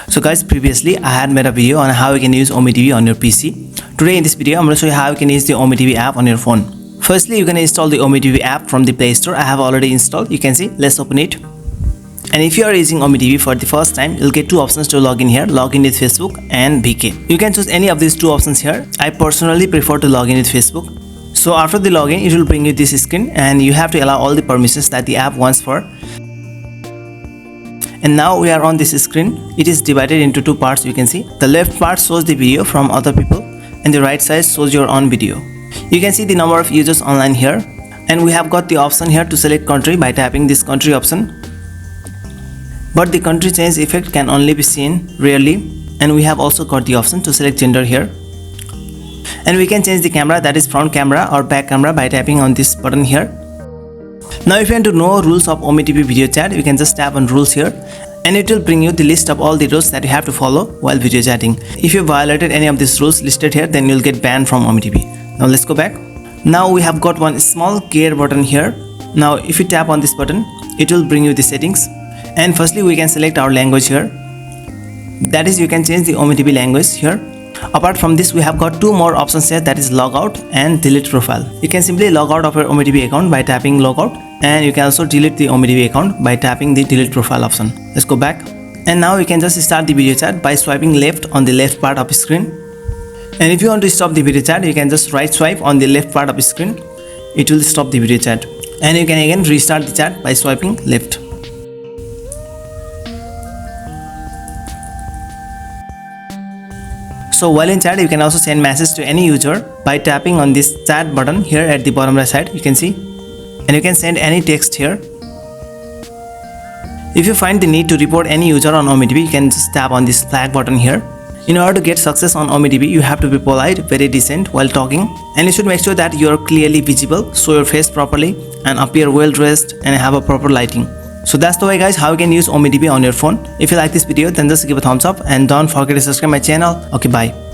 So guys, previously I had made a video on how you can use Ome TV on your PC. Today in this video I'm going to show you how you can use the Ome TV app on your phone. Firstly, you can install the Ome TV app from the Play Store. I have already installed. You can see. Let's open it. And if you are using Ome TV for the first time, you'll get two options to log in here. Log in with Facebook and BK. You can choose any of these two options here. I personally prefer to log in with Facebook. So after the login, it will bring you this screen and you have to allow all the permissions that the app wants for. And now we are on this screen. It is divided into two parts. You can see the left part shows the video from other people and the right side shows your own video. You can see the number of users online here, and we have got the option here to select country by tapping this country option. But the country change effect can only be seen rarely, and we have also got the option to select gender here. And we can change the camera, that is front camera or back camera, by tapping on this button here. Now if you want to know rules of Ome TV video chat, you can just tap on rules here and it will bring you the list of all the rules that you have to follow while video chatting. If you violated any of these rules listed here, then you'll get banned from Ome TV. Now let's go back. Now we have got one small gear button here. Now if you tap on this button, it will bring you the settings. And firstly we can select our language here. That is, you can change the Ome TV language here. Apart from this, we have got two more options here, that is log out and delete profile. You can simply log out of your Ome TV account by tapping log out, and you can also delete the Ome TV account by tapping the delete profile option. Let's go back. And now you can just start the video chat by swiping left on the left part of the screen. And if you want to stop the video chat, you can just right swipe on the left part of the screen. It will stop the video chat. And you can again restart the chat by swiping left. So while in chat, you can also send message to any user by tapping on this chat button here at the bottom right side. You can see, and you can send any text here. If you find the need to report any user on Ome TV, you can just tap on this flag button here. In order to get success on Ome TV, you have to be polite, very decent while talking, and you should make sure that you are clearly visible, show your face properly, and appear well dressed and have a proper lighting. So that's the way guys how you can use Ome TV on your phone. If you like this video, then just give a thumbs up and don't forget to subscribe my channel. Okay, bye.